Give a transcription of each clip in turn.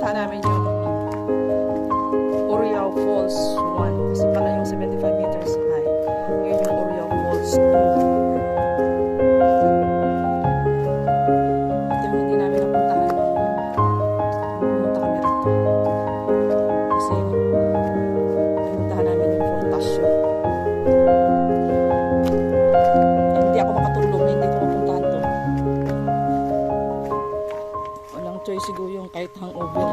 pupuntahan namin yung Uriao Falls 1. Kasi pala yung 75 meters high. Yun yung Uriao Falls 2. Ito yung hindi namin napuntahan nung pumunta kami rito. Kasi pumuntahan namin yung Fontasio. Hindi ako makatulog na hindi ko mapuntahan to. Walang choice siguro yung kahit hangover.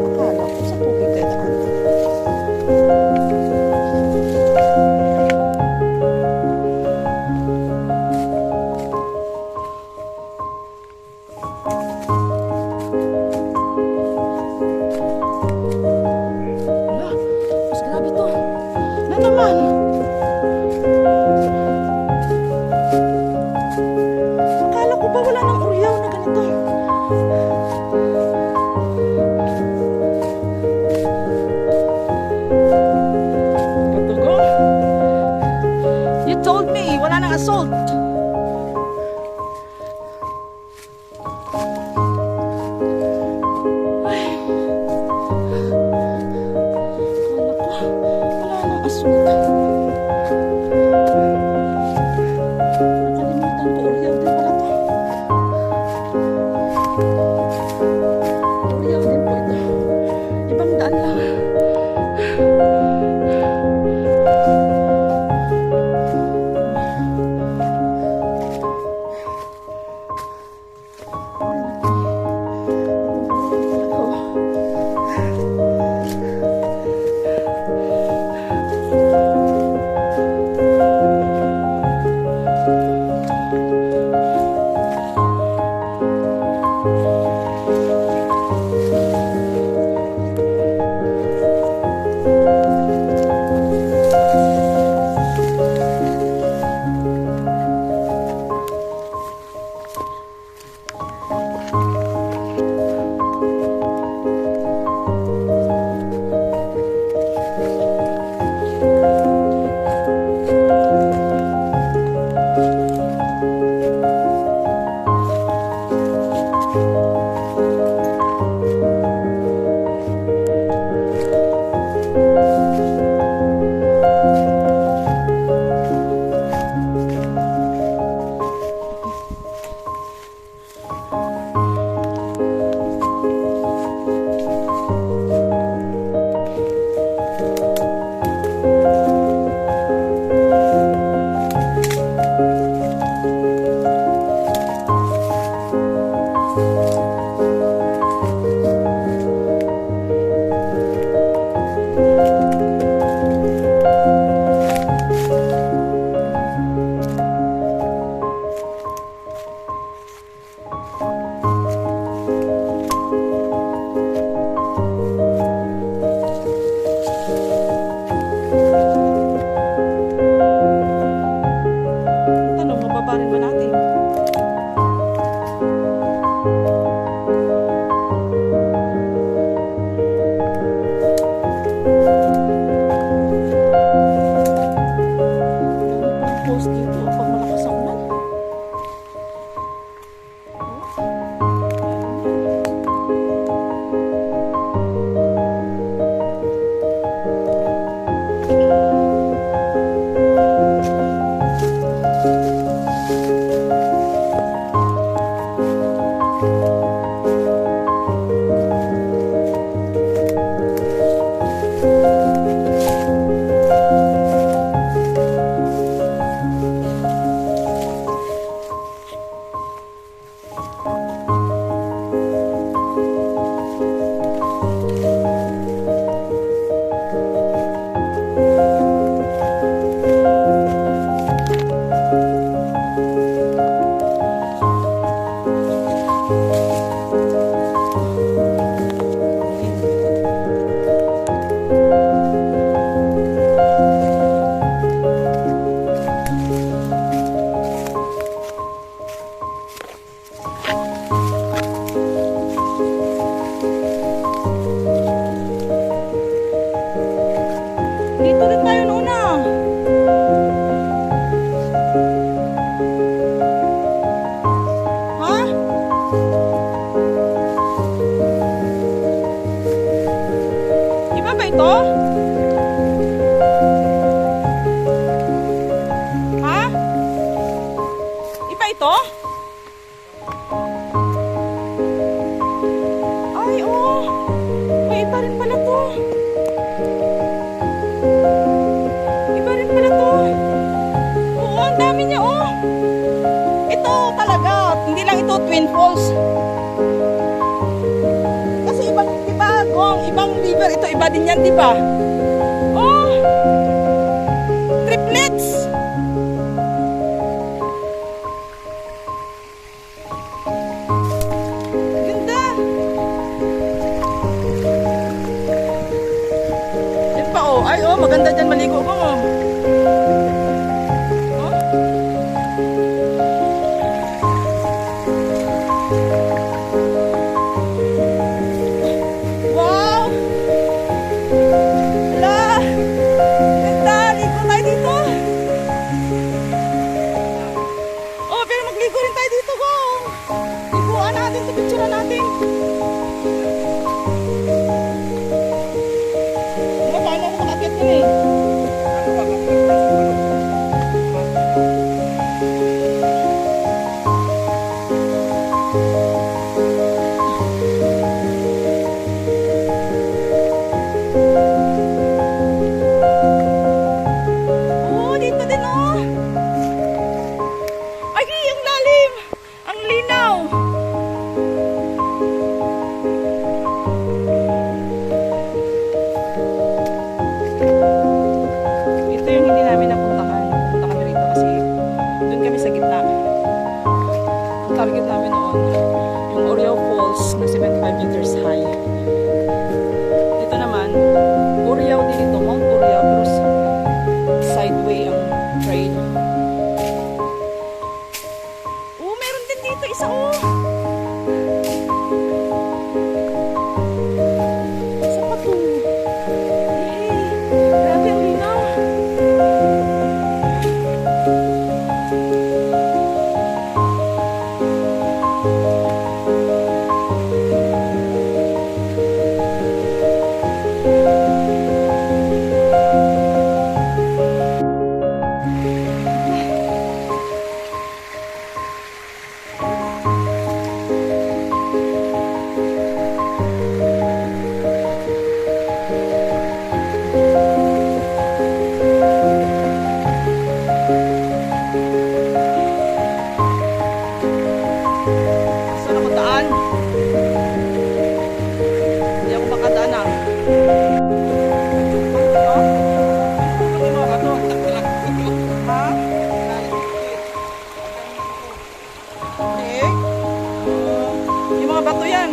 Akala ko sa tubig dadaan. Wala, mas grabe to. Na naman. Akala ko ba wala nang uryaw na ganito? Katugo? You told me wala nang assault. Ay. Akala ko wala nang assault. Nakalimutan ko, uryaw din pala to. Uryaw din po ito. Ibang daan lang. Tanong, mababa rin ba natin? Dami pang post dito pag malakas ang ulan. Dito rin tayo noona. Ha? Iba ba ito? Ha? Iba ito? Ay, oh. May iba rin pala to. Iba rin pala to. Oo, ang dami niya, oh. Ito talaga. Hindi lang ito Twin Falls. pero ito iba din yan, di ba? Oh! Triplets! Ganda! Yan pa oh. Ay oh, maganda dyan maligo ko oh. Oh. Wow! Hala! Ganda! Ligo tayo dito! Oh, pero magligo rin tayo dito go! Liguan natin, picture natin. Paano ako makakit yun eh? Oh, dito din oh! Ay, ang lalim! Ang linaw! Ito yung hindi namin napuntahan. Napunta kami rito kasi doon kami sa gitna. Ang target namin noon, yung Oreo Falls na 75 meters high. Dito naman, Oreo din ito, Mount Oreo, pero sideway ang trail. Oh, meron din dito isa oh! Isa pa to. Hey, grabe ang linaw. Saan ako daan? Hindi ako makadaan ah. Ha? Eh? Yung mga bato yan.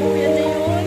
Oh, yan na yun.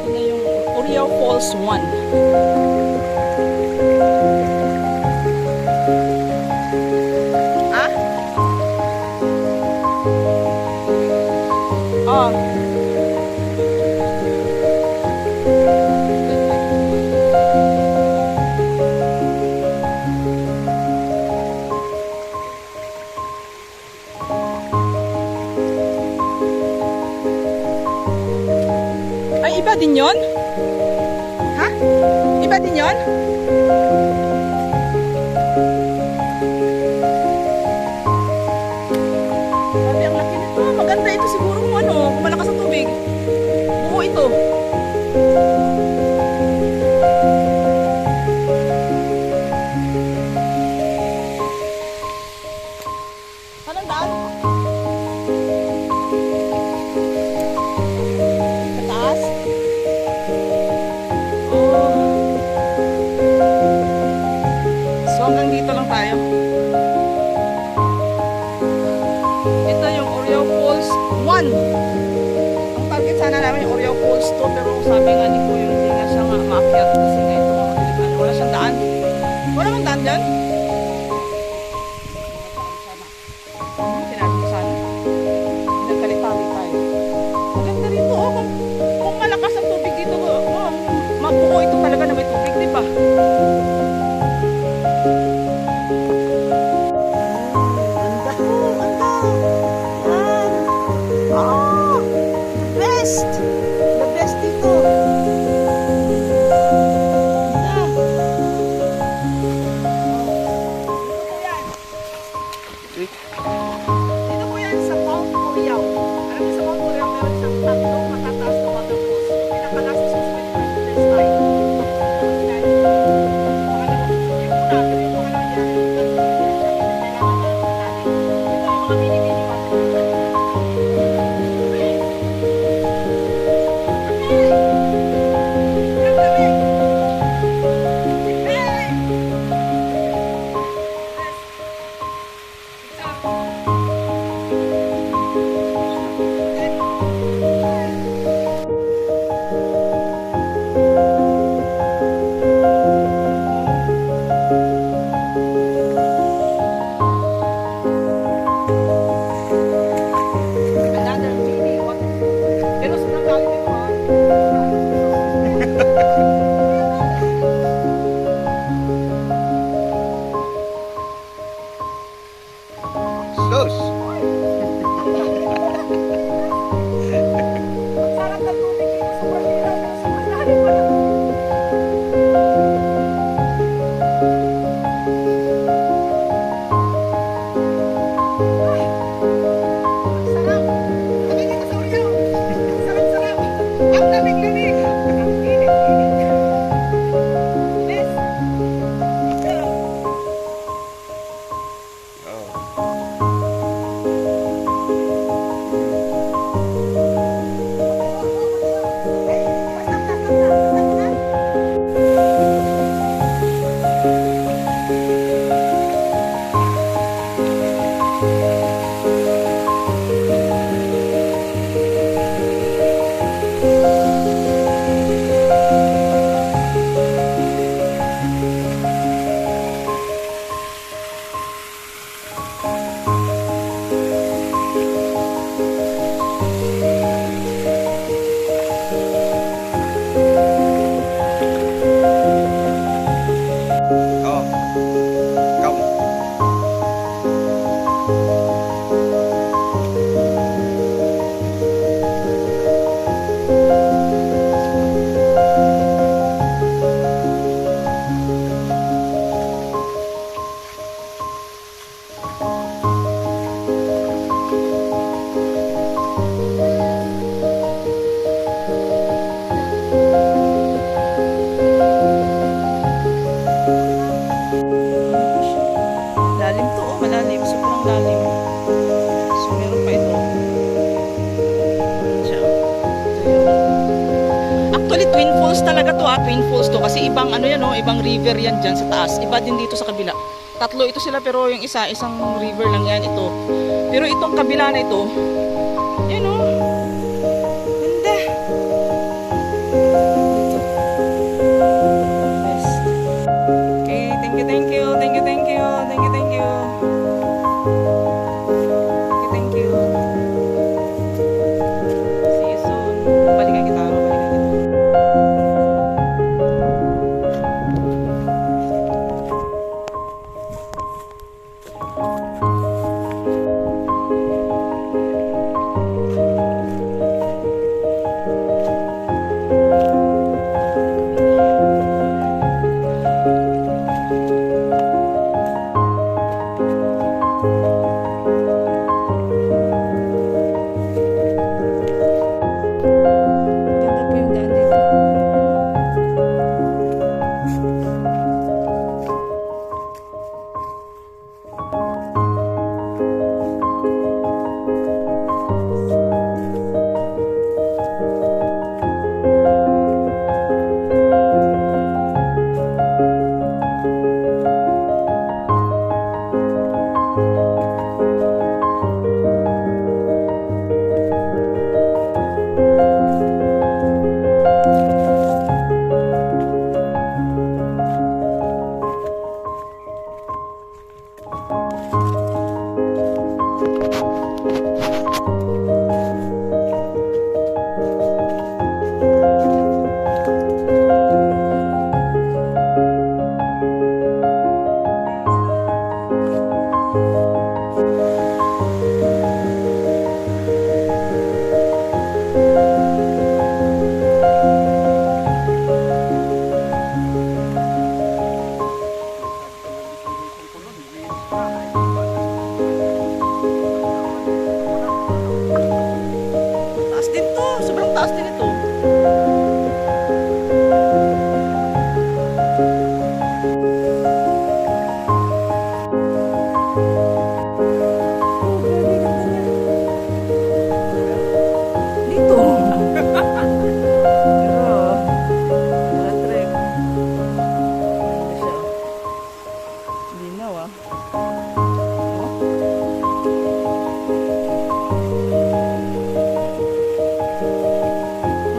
Yun na yung Oreo Falls 1. Ah? Oh. Ay, iba din yun? Ha? Iba din yun? Grabe, ang laki nito. Maganda ito siguro kung ano, kung malakas ang tubig. Buo ito. Anong daan? Mataas? Oh. So hanggang dito lang tayo. Ito yung Oreo Falls 1. Ang target sana namin yung Oreo Falls 2, pero sabi nga ni Kuya hindi na siya maakyat kasi nga ito mga ano, wala siyang daan. Wala mang daan dyan? Sinabi mo sana. Nagkalitali tayo. Maganda rito oh. Kung malakas ang tubig dito, mabuo ito talaga na may tubig, di ba? Ganda po, ganda. Yan. Oh, the best. The best dito. Ganda. Dito po yan sa Mount Moriao. Alam niyo sa Mount Moriao meron siyang tatlong matataas na waterfalls. Yung pinakalas is 75 meters high. Yan. Yung una, pero yung pangalawa niya, yung tatlo, kailangan na natin. Ito yung mga mini-mini waterfalls. Another mini waterfall. Pero sobrang lalim ito ha. Sus! Ang sarap ng tubig dito, sobrang linaw, pero sobrang lalim pala. Ay, ang sarap. Kami dito sa Uriao. Ang sarap-sarap. Ang lamig-lamig. Ang init-init. Best. Ikaw. Oh. Oh. Come. Lalim to oh, malalim. Sobrang lalim. So meron pa ito. Siya. Actually, Twin Falls talaga to Twin Falls to. Kasi ibang ano yan oh, ibang river yan dyan sa taas. Iba din dito sa kabila. Tatlo ito sila pero yung isa, isang river lang yan ito. Pero itong kabila na ito, yan oh. Ganda. Ito. Best. Okay, thank you, thank you, thank you, thank you, thank you, thank you. Thank you, thank you. See you soon. Balikan kita, balikan kita.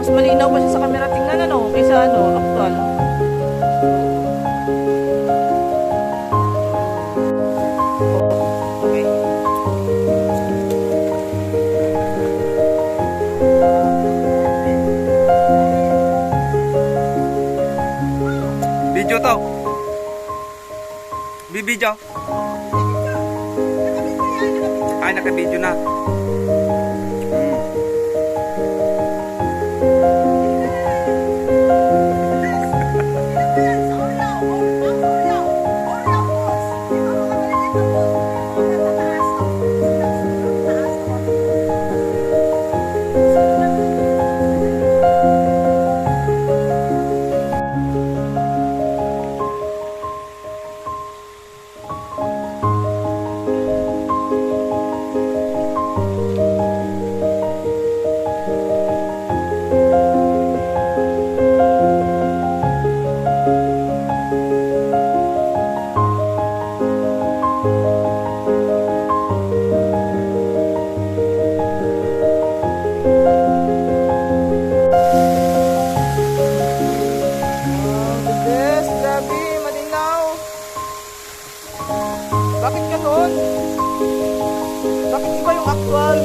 Mas malinaw pa siya sa camera tingnan ano, kaysa ano, actual. Okay. Video to. Bibidyo. Ay, naka-video na. Yes, grabe, malinaw. Bakit ganun? Bakit iba yung actual?